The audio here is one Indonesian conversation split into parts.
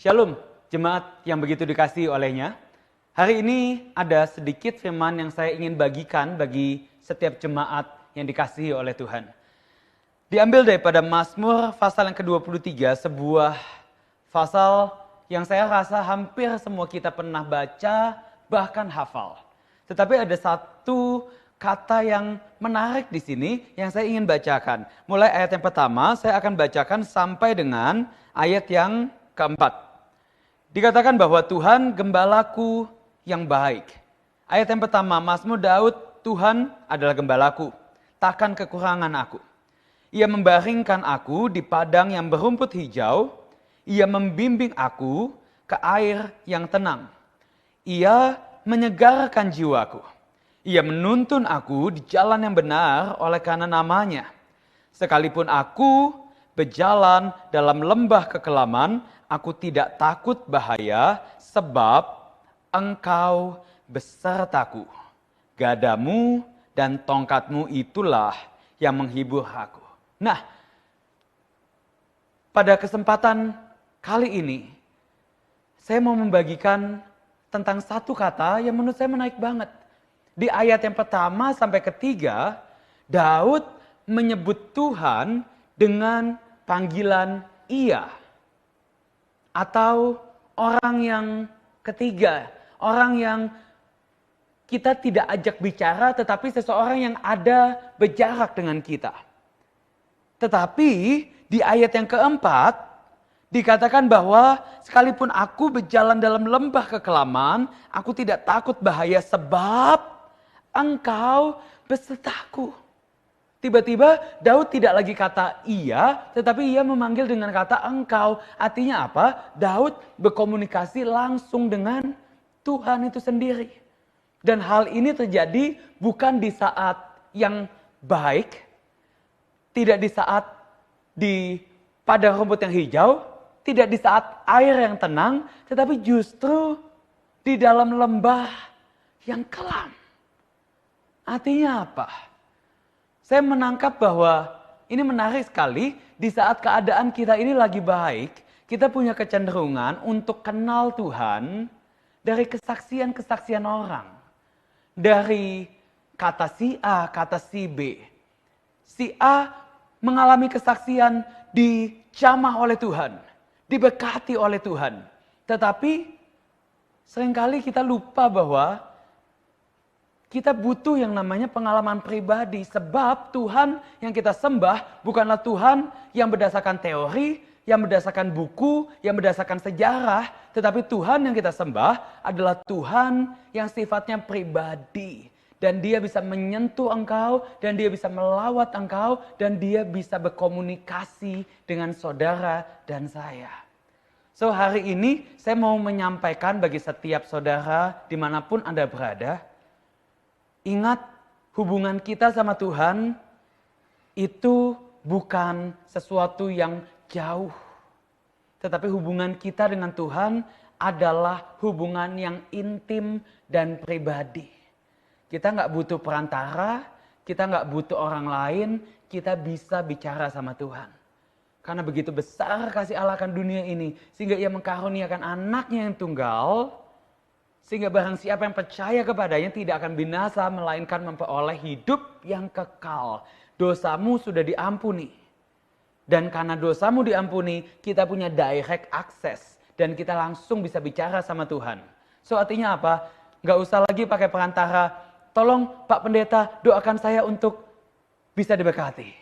Shalom, jemaat yang begitu dikasihi olehnya. Hari ini ada sedikit firman yang saya ingin bagikan bagi setiap jemaat yang dikasihi oleh Tuhan. Diambil daripada Mazmur pasal yang ke-23, sebuah pasal yang saya rasa hampir semua kita pernah baca, bahkan hafal. Tetapi ada satu kata yang menarik di sini yang saya ingin bacakan. Mulai ayat yang pertama, saya akan bacakan sampai dengan ayat yang keempat. Dikatakan bahwa Tuhan gembalaku yang baik. Ayat yang pertama, Mazmur Daud, Tuhan adalah gembalaku, takkan kekurangan aku. Ia membaringkan aku di padang yang berumput hijau, ia membimbing aku ke air yang tenang. Ia menyegarkan jiwaku. Ia menuntun aku di jalan yang benar oleh karena namanya. Sekalipun aku berjalan dalam lembah kekelaman, aku tidak takut bahaya sebab Engkau besertaku. Gadamu dan tongkatmu itulah yang menghibur aku. Nah, pada kesempatan kali ini, saya mau membagikan tentang satu kata yang menurut saya menarik banget. Di ayat yang pertama sampai ketiga, Daud menyebut Tuhan dengan panggilan ia. Atau orang yang ketiga, orang yang kita tidak ajak bicara tetapi seseorang yang ada berjarak dengan kita. Tetapi di ayat yang keempat dikatakan bahwa sekalipun aku berjalan dalam lembah kekelaman, aku tidak takut bahaya sebab Engkau besertaku. Tiba-tiba Daud tidak lagi kata ia, tetapi ia memanggil dengan kata engkau. Artinya apa? Daud berkomunikasi langsung dengan Tuhan itu sendiri. Dan hal ini terjadi bukan di saat yang baik, tidak di saat di padang rumput yang hijau, tidak di saat air yang tenang, tetapi justru di dalam lembah yang kelam. Artinya apa? Saya menangkap bahwa ini menarik sekali di saat keadaan kita ini lagi baik, kita punya kecenderungan untuk kenal Tuhan dari kesaksian-kesaksian orang. Dari kata si A, kata si B. Si A mengalami kesaksian dijamah oleh Tuhan, diberkati oleh Tuhan. Tetapi seringkali kita lupa bahwa kita butuh yang namanya pengalaman pribadi. Sebab Tuhan yang kita sembah bukanlah Tuhan yang berdasarkan teori, yang berdasarkan buku, yang berdasarkan sejarah. Tetapi Tuhan yang kita sembah adalah Tuhan yang sifatnya pribadi. Dan dia bisa menyentuh engkau, dan dia bisa melawat engkau, dan dia bisa berkomunikasi dengan saudara dan saya. So hari ini saya mau menyampaikan bagi setiap saudara dimanapun Anda berada. Ingat, hubungan kita sama Tuhan itu bukan sesuatu yang jauh. Tetapi hubungan kita dengan Tuhan adalah hubungan yang intim dan pribadi. Kita nggak butuh perantara, kita nggak butuh orang lain, kita bisa bicara sama Tuhan. Karena begitu besar kasih Allah akan dunia ini, sehingga ia mengkaruniakan anaknya yang tunggal, sehingga barang siapa yang percaya kepadanya tidak akan binasa, melainkan memperoleh hidup yang kekal. Dosamu sudah diampuni. Dan karena dosamu diampuni, kita punya direct access. Dan kita langsung bisa bicara sama Tuhan. So artinya apa? Gak usah lagi pakai perantara. Tolong Pak Pendeta doakan saya untuk bisa diberkati.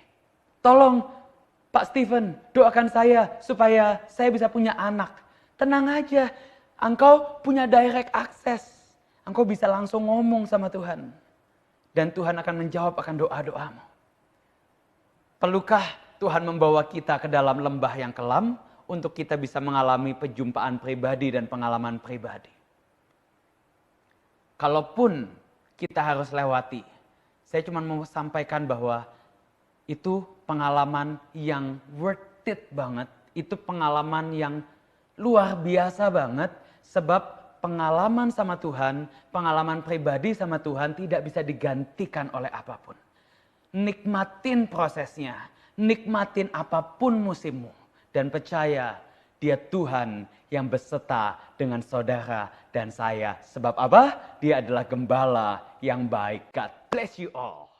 Tolong Pak Stephen doakan saya supaya saya bisa punya anak. Tenang aja. Engkau punya direct access. Engkau bisa langsung ngomong sama Tuhan. Dan Tuhan akan menjawab akan doa-doamu. Perlukah Tuhan membawa kita ke dalam lembah yang kelam untuk kita bisa mengalami perjumpaan pribadi dan pengalaman pribadi? Kalaupun kita harus lewati, saya cuma mau sampaikan bahwa itu pengalaman yang worth it banget. Itu pengalaman yang luar biasa banget. Sebab pengalaman sama Tuhan, pengalaman pribadi sama Tuhan tidak bisa digantikan oleh apapun. Nikmatin prosesnya, nikmatin apapun musimmu. Dan percaya Dia Tuhan yang beserta dengan saudara dan saya. Sebab apa? Dia adalah gembala yang baik. God bless you all.